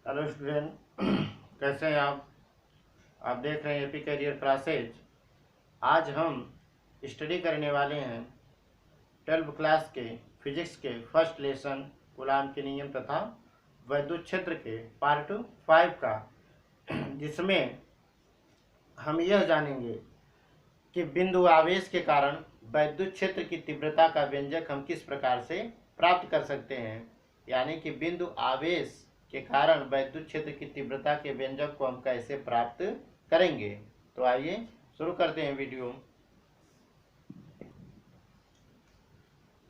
Hello student, कैसे हैं आप देख रहे हैं एपी करियर क्लासेज। आज हम स्टडी करने वाले हैं 12वीं क्लास के फिजिक्स के फर्स्ट लेसन कूलाम के नियम तथा वैद्युत क्षेत्र के पार्ट 5 का, जिसमें हम यह जानेंगे कि बिंदु आवेश के कारण वैद्युत क्षेत्र की तीव्रता का व्यंजक हम किस प्रकार से प्राप्त कर सकते हैं। यानी कि बिंदु आवेश के कारण वैद्युत क्षेत्र की तीव्रता के व्यंजक को हम कैसे प्राप्त करेंगे। तो आइए शुरू करते हैं वीडियो।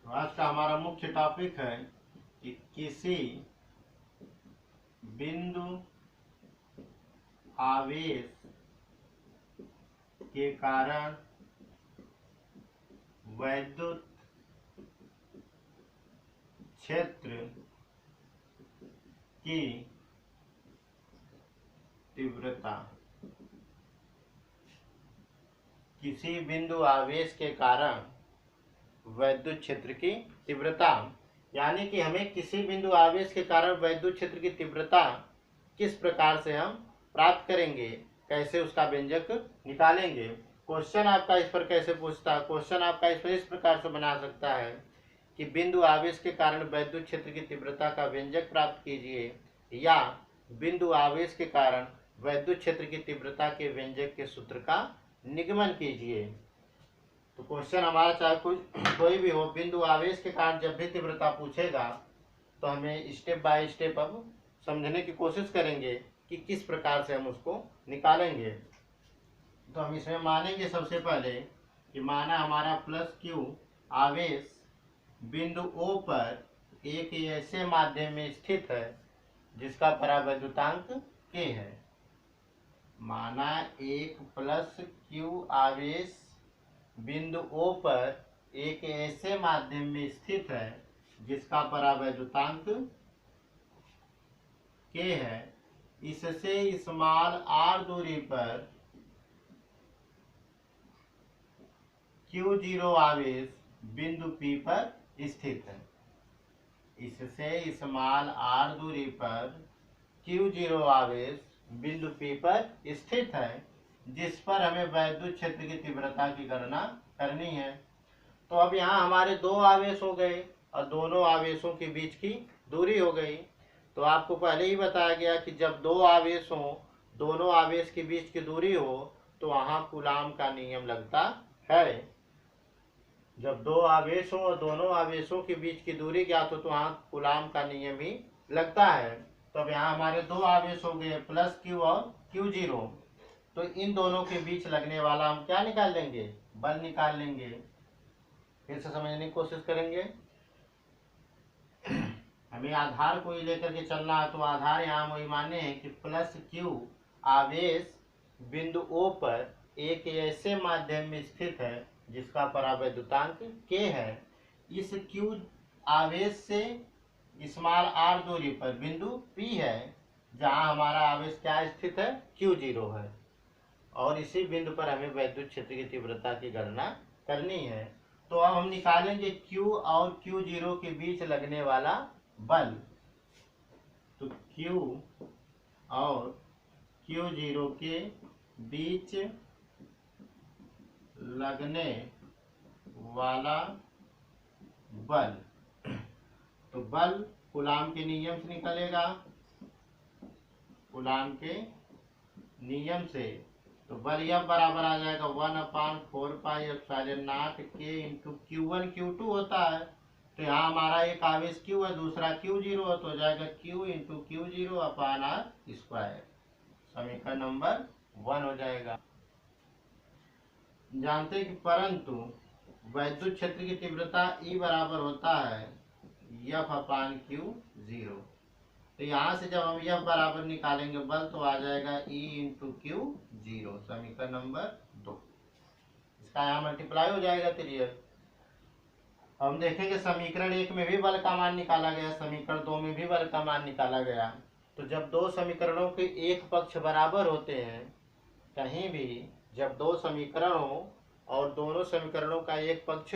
तो आज का हमारा मुख्य टॉपिक है कि किसी बिंदु आवेश के कारण वैद्युत क्षेत्र की तीव्रता। किसी बिंदु आवेश के कारण वैद्युत क्षेत्र की तीव्रता, यानी कि हमें किसी बिंदु आवेश के कारण वैद्युत क्षेत्र की तीव्रता किस प्रकार से हम प्राप्त करेंगे, कैसे उसका व्यंजक निकालेंगे। क्वेश्चन आपका इस पर कैसे पूछता है, क्वेश्चन आपका इस प्रकार से बना सकता है कि बिंदु आवेश के कारण वैद्युत क्षेत्र की तीव्रता का व्यंजक प्राप्त कीजिए, या बिंदु आवेश के कारण वैद्युत क्षेत्र की तीव्रता के व्यंजक के सूत्र का निगमन कीजिए। तो क्वेश्चन हमारा चाहे कोई भी हो, बिंदु आवेश के कारण जब भी तीव्रता पूछेगा तो हमें स्टेप बाय स्टेप अब समझने की कोशिश करेंगे कि किस प्रकार से हम उसको निकालेंगे। तो हम इसमें मानेंगे सबसे पहले कि माना हमारा प्लस क्यू आवेश बिंदु O पर एक ऐसे माध्यम में स्थित है जिसका परावैद्युतांक K है। माना एक प्लस क्यू आवेश बिंदु O पर एक ऐसे माध्यम में स्थित है जिसका परावैद्युतांक K है। इससे स्मॉल r दूरी पर Q0 आवेश बिंदु P पर स्थित है। इससे स्मॉल r दूरी पर Q0 आवेश बिंदु P पर स्थित है, जिस पर हमें वैद्युत क्षेत्र की तीव्रता की गणना करनी है। तो अब यहाँ हमारे दो आवेश हो गए और दोनों आवेशों के बीच की दूरी हो गई। तो आपको पहले ही बताया गया कि जब दो आवेश हो, दोनों आवेश के बीच की दूरी हो, तो वहाँ कूलाम का नियम लगता है। जब दो आवेश हो और दोनों आवेशों के बीच की दूरी ज्ञात हो तो वहाँ कूलाम का नियम ही लगता है। तो अब यहाँ हमारे दो आवेश हो गए प्लस क्यू और Q0। तो इन दोनों के बीच लगने वाला हम क्या निकाल लेंगे, बल निकाल लेंगे। फिर से समझने की कोशिश करेंगे। हमें आधार को ही लेकर के चलना है, तो आधार यहाँ वही माने हैं कि प्लस क्यू आवेश बिंदु O पर एक ऐसे माध्यम में स्थित है जिसका परावैद्युतांक K है। इस Q आवेश से स्मॉल r दूरी पर बिंदु P है जहां हमारा आवेश क्या स्थित है, Q0 है, और इसी बिंदु पर हमें वैद्युत क्षेत्र की तीव्रता की गणना करनी है। तो अब हम निकालेंगे Q और Q0 के बीच लगने वाला बल। तो Q और Q0 के बीच लगने वाला बल, तो बल कूलाम के नियम से निकलेगा। कूलाम के नियम से तो बल यह बराबर आ जाएगा 1/4πε0 K इंटू Q1 Q2 होता है। तो यहाँ हमारा एक आवेश Q है, दूसरा Q0 है, तो हो जाएगा Q इंटू Q0/r²। समीकरण नंबर 1 हो जाएगा। जानते हैं कि परंतु वैद्युत क्षेत्र की तीव्रता E बराबर होता है F/Q0। तो यहाँ से जब हम F बराबर निकालेंगे बल, तो आ जाएगा E इंटू Q0। समीकरण नंबर 2, इसका यहाँ मल्टीप्लाई हो जाएगा 3। हम देखेंगे समीकरण 1 में भी बल का मान निकाला गया, समीकरण 2 में भी बल का मान निकाला गया। तो जब दो समीकरणों के एक पक्ष बराबर होते हैं, कहीं भी जब दो समीकरण हो और दोनों समीकरणों का एक पक्ष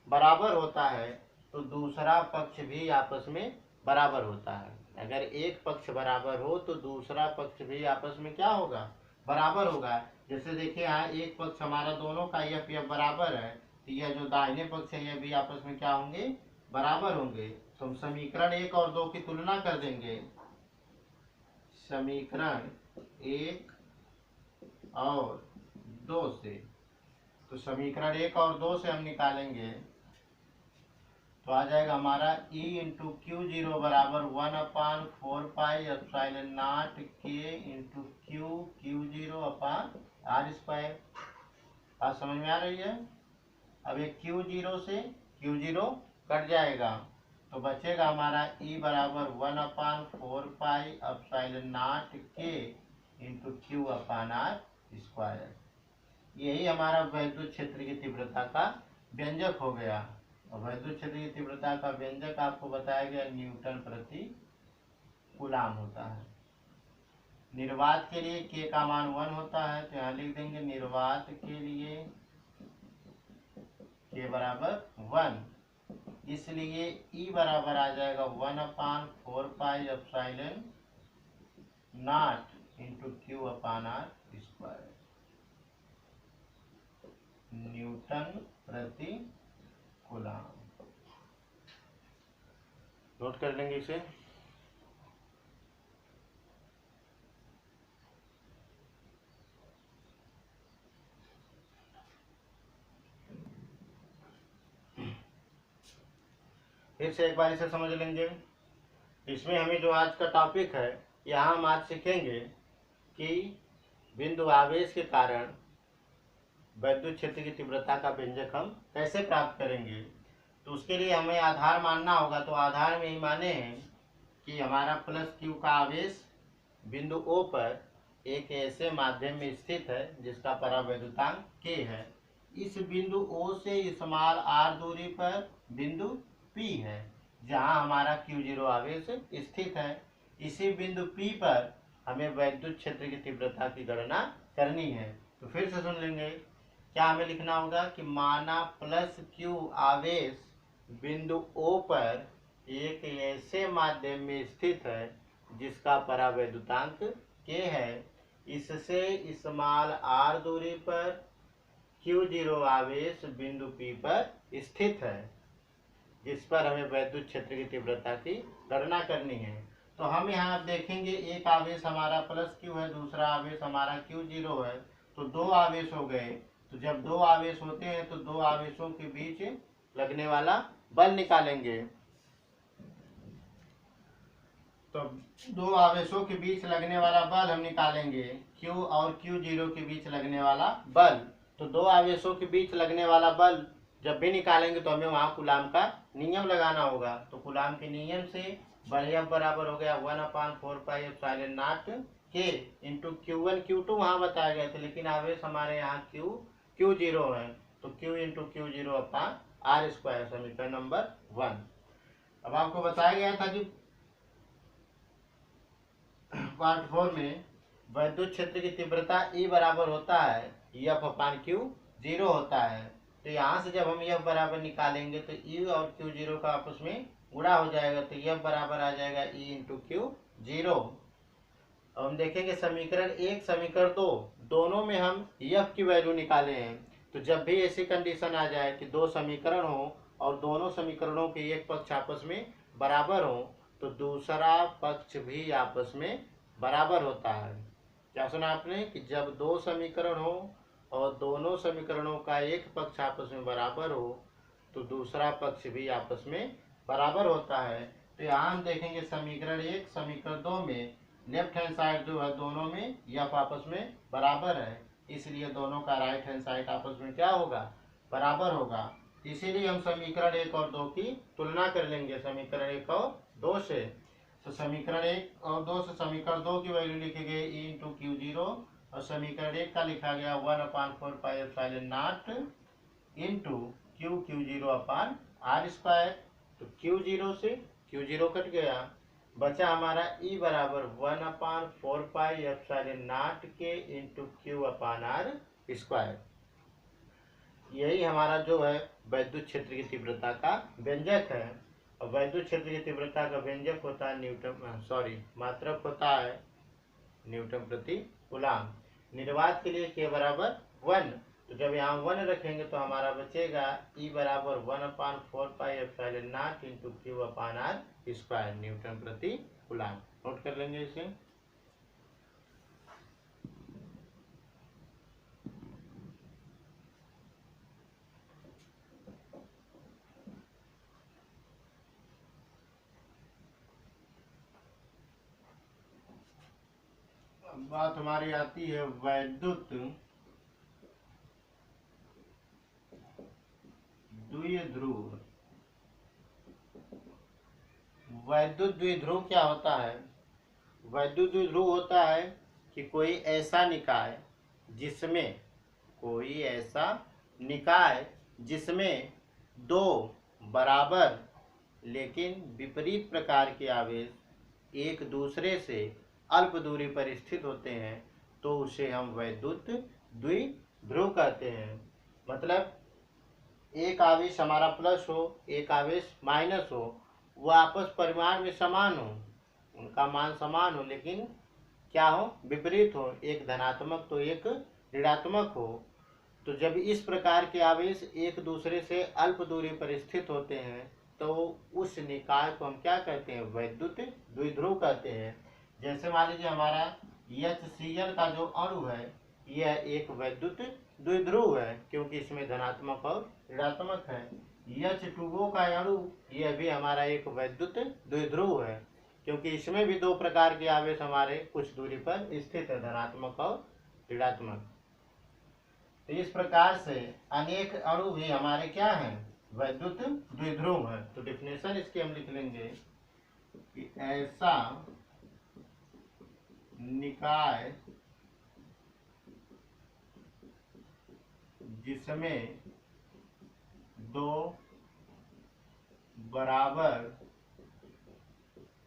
बराबर होता है, तो दूसरा पक्ष भी आपस में बराबर होता है। अगर एक पक्ष बराबर हो तो दूसरा पक्ष भी आपस में क्या होगा, बराबर होगा। जैसे देखिए यहाँ एक पक्ष हमारा दोनों का एफ एफ बराबर है, तो यह जो दाहिने पक्ष है यह भी आपस में क्या होंगे, बराबर होंगे। तो हम समीकरण 1 और 2 की तुलना कर देंगे। समीकरण 1 और 2 से, तो समीकरण 1 और 2 से हम निकालेंगे तो आ जाएगा हमारा E इंटू क्यू जीरो बराबर 1/4 पाई के into q zero upon r square. बात समझ में आ रही है। अब ये क्यू जीरो से क्यू जीरो कट जाएगा तो बचेगा हमारा E बराबर 1/4 पाई के into q upon r square. यही हमारा वैद्युत क्षेत्र की तीव्रता का व्यंजक हो गया। और वैद्युत क्षेत्र की तीव्रता का व्यंजक आपको बताया गया न्यूटन प्रति कूलाम होता है। निर्वात के लिए के का मान 1 होता है, तो यहाँ लिख देंगे निर्वात के लिए के बराबर 1, इसलिए ई बराबर आ जाएगा 1/4 pi into q upon r square newton प्रति कूलाम। नोट कर लेंगे इसे। फिर से एक बार इसे समझ लेंगे। इसमें हमें जो आज का टॉपिक है, यहाँ हम आज सीखेंगे कि बिंदु आवेश के कारण वैद्युत क्षेत्र की तीव्रता का व्यंजक हम कैसे प्राप्त करेंगे। तो उसके लिए हमें आधार मानना होगा। तो आधार में ही माने हैं कि हमारा प्लस क्यू का आवेश बिंदु ओ पर एक ऐसे माध्यम में स्थित है जिसका परावैद्युतांक k है। इस बिंदु O से स्मॉल r दूरी पर बिंदु P है जहां हमारा Q0 आवेश स्थित है। इसी बिंदु P पर हमें वैद्युत क्षेत्र की तीव्रता की गणना करनी है। तो फिर से सुन लेंगे, क्या हमें लिखना होगा कि माना प्लस Q आवेश बिंदु O पर एक ऐसे माध्यम में स्थित है जिसका परावैद्युतांक k है। इससे स्मॉल r दूरी पर Q0 आवेश बिंदु P पर स्थित है जिस पर हमें वैद्युत क्षेत्र की तीव्रता की गणना करनी है। तो हम यहाँ देखेंगे एक आवेश हमारा प्लस Q है, दूसरा आवेश हमारा Q0 है, तो दो आवेश हो गए। तो जब दो आवेश होते हैं तो दो आवेशों के बीच लगने वाला बल निकालेंगे। तो दो आवेशों के बीच लगने वाला बल हम निकालेंगे, Q और Q0 के बीच लगने वाला बल। तो दो आवेशों के बीच लगने वाला बल जब भी निकालेंगे तो हमें वहां कूलाम का नियम लगाना होगा। तो कूलाम के नियम से बल F बराबर हो गया 1/4 के इंटू Q1 Q2 वहां बताया गया था, लेकिन आवेश हमारे यहाँ Q0 है, तो Q into Q0 upon r square, समीकरण नंबर 1। अब आपको बताया गया था कि पार्ट 4 में वैद्युत क्षेत्र की तीव्रता E बराबर होता है F अपान Q0 होता है। तो यहाँ से जब हम F बराबर निकालेंगे तो E और Q0 का आपस में गुणा हो जाएगा, तो F बराबर आ जाएगा E इंटू Q0। अब हम देखेंगे समीकरण 1 समीकरण 2 दोनों में हम F की वैल्यू निकाले हैं। तो जब भी ऐसी कंडीशन आ जाए कि दो समीकरण हो और दोनों समीकरणों के एक पक्ष आपस में बराबर हो तो दूसरा पक्ष भी आपस में बराबर होता है। क्या सुना आपने कि जब दो समीकरण हो और दोनों समीकरणों का एक पक्ष आपस में बराबर हो तो दूसरा पक्ष भी आपस में बराबर होता है। तो यहाँ हम देखेंगे समीकरण 1 समीकरण 2 में लेफ्ट हैंड साइड जो है दोनों में F आपस में बराबर है, इसलिए दोनों का राइट हैंड साइड आपस में क्या होगा, बराबर होगा। इसीलिए हम समीकरण 1 और 2 की तुलना कर लेंगे समीकरण 1 और 2 से। तो समीकरण 1 और 2 से समीकरण 2 की वैल्यू लिखी गई E इंटू Q0 और समीकरण 1 का लिखा गया 1/4 into Q0 upon r square. तो Q0 से Q0 कट गया, बचा हमारा E बराबर 1/4 के into Q upon r square. यही हमारा जो है वैद्युत क्षेत्र की तीव्रता का व्यंजक है। और वैद्युत क्षेत्र की तीव्रता का व्यंजक होता है मात्रक होता है न्यूटन प्रति कूलाम। निर्वात के लिए के बराबर 1, तो जब यहाँ 1 रखेंगे तो हमारा बचेगा E बराबर 1/4πε0 इंटू Q/r² न्यूटन प्रति कूलाम। नोट कर लेंगे इसे। बात हमारी आती है वैद्युत द्विध्रुव। वैद्युत द्विध्रुव क्या होता है? वैद्युत द्विध्रुव होता है कि कोई ऐसा निकाय जिसमें दो बराबर लेकिन विपरीत प्रकार के आवेश एक दूसरे से अल्प दूरी पर स्थित होते हैं, तो उसे हम वैद्युत द्विध्रुव कहते हैं। मतलब एक आवेश हमारा प्लस हो, एक आवेश माइनस हो, वह आपस परिमाण में समान हो, उनका मान समान हो, लेकिन क्या हो? विपरीत हो, एक धनात्मक तो एक ऋणात्मक हो। तो जब इस प्रकार के आवेश एक दूसरे से अल्प दूरी पर स्थित होते हैं, तो उस निकाय को हम क्या कहते हैं? वैद्युत द्विध्रुव कहते हैं। जैसे मान लीजिए हमारा HCl का जो अणु है, यह एक वैद्युत द्विध्रुव है, क्योंकि इसमें धनात्मक और ऋणात्मक है। H2O का अणु, यह भी हमारा एक वैद्युत द्विध्रुव है, क्योंकि इसमें भी दो प्रकार के आवेश हमारे कुछ दूरी पर स्थित है, धनात्मक और ऋणात्मक। तो इस प्रकार से अनेक अणु भी हमारे क्या हैं? वैद्युत द्विध्रुव है। तो डिफिनेशन इसकी हम लिख लेंगे कि ऐसा निकाय जिसमें दो बराबर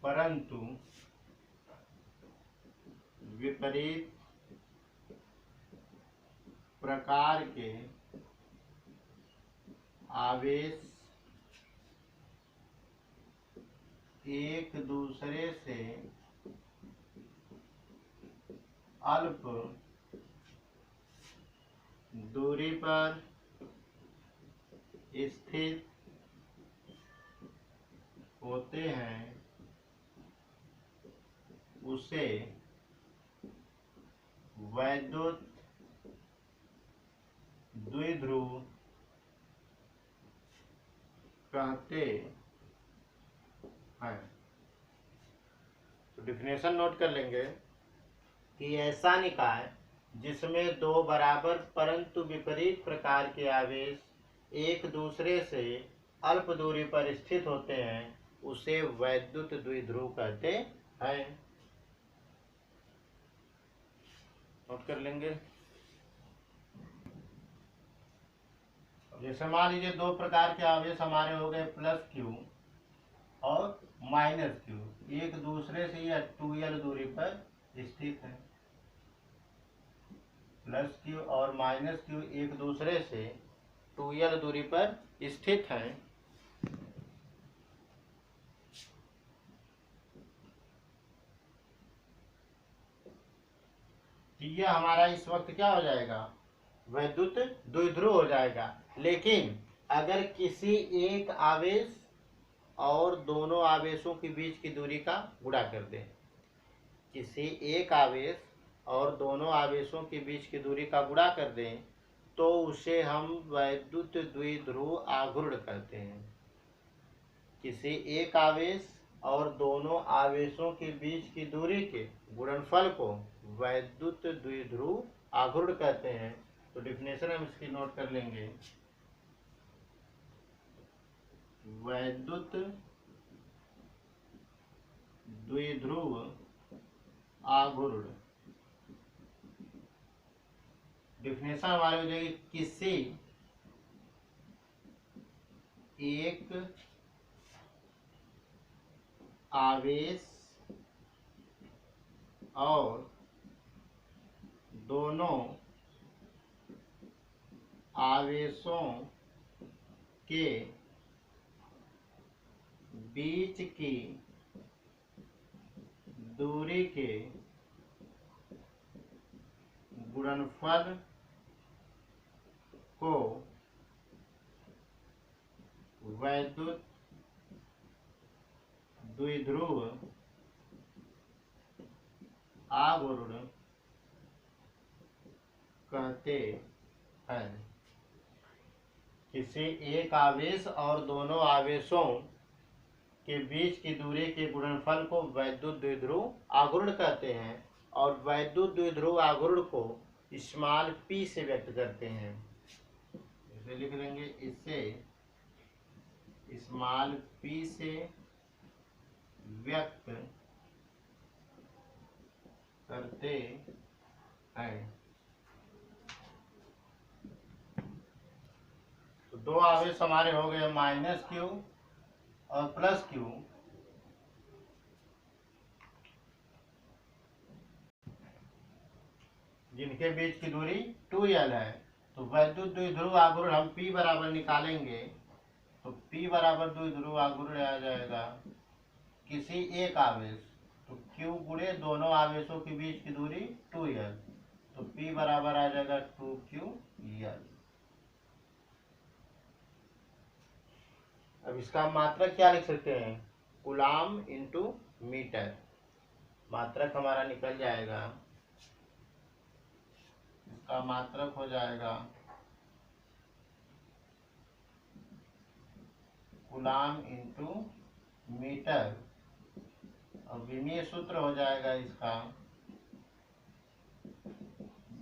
परंतु विपरीत प्रकार के आवेश एक दूसरे से अल्प दूरी पर स्थित होते हैं, उसे वैद्युत द्विध्रुव कहते हैं। तो डिफिनेशन नोट कर लेंगे कि ऐसा निकाय जिसमें दो बराबर परंतु विपरीत प्रकार के आवेश एक दूसरे से अल्प दूरी पर स्थित होते हैं, उसे वैद्युत द्विध्रुव कहते हैं। नोट कर लेंगे। जैसे मान लीजिए दो प्रकार के आवेश हमारे हो गए +Q और -Q, एक दूसरे से या 2L दूरी पर स्थित है। +Q और -Q एक दूसरे से 2L दूरी पर स्थित है। यह हमारा इस वक्त क्या हो जाएगा? वैद्युत द्विध्रुव हो जाएगा। लेकिन अगर किसी एक आवेश और दोनों आवेशों के बीच की दूरी का गुणा कर दें, किसी एक आवेश और दोनों आवेशों के बीच की दूरी का गुणा कर दें, तो उसे हम वैद्युत द्विध्रुव आघूर्ण कहते हैं। किसी एक आवेश और दोनों आवेशों के बीच की दूरी के गुणनफल को वैद्युत द्विध्रुव आघूर्ण कहते हैं। तो डिफिनेशन हम इसकी नोट कर लेंगे। वैद्युत द्विध्रुव आघूर्ण डिफिनेशन हमारी हो जाएगी किसी एक आवेश और दोनों आवेशों के बीच की दूरी के गुणनफल को वैद्युत द्विध्रुव आघूर्ण कहते हैं। किसी एक आवेश और दोनों आवेशों के बीच की दूरी के गुणनफल को वैद्युत द्विध्रुव आघूर्ण कहते हैं और वैद्युत द्विध्रुव आघूर्ण को स्मॉल p से व्यक्त करते हैं। इसे लिख देंगे, इससे स्मॉल p से व्यक्त करते हैं। तो दो आवेश हमारे हो गए -q और +q। जिनके बीच की दूरी 2l है। तो वैद्युत द्विध्रुव आघूर्ण हम P बराबर निकालेंगे तो P बराबर द्विध्रुव आघूर्ण आ जाएगा किसी एक आवेश, तो Q गुणे दोनों आवेशों के बीच की दूरी 2l, तो P बराबर आ जाएगा 2ql। अब इसका मात्रक क्या लिख सकते हैं, कूलाम इंटू मीटर। मात्रक हमारा निकल जाएगा, इसका मात्रक हो जाएगा कूलाम इंटू मीटर और विमीय सूत्र हो जाएगा इसका।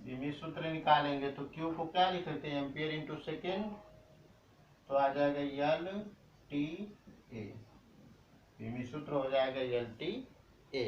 विमीय सूत्र निकालेंगे तो क्यू को क्या लिख सकते हैं, एम्पियर इंटू सेकेंड, तो आ जाएगा LTA। विमीय सूत्र हो जाएगा LTA।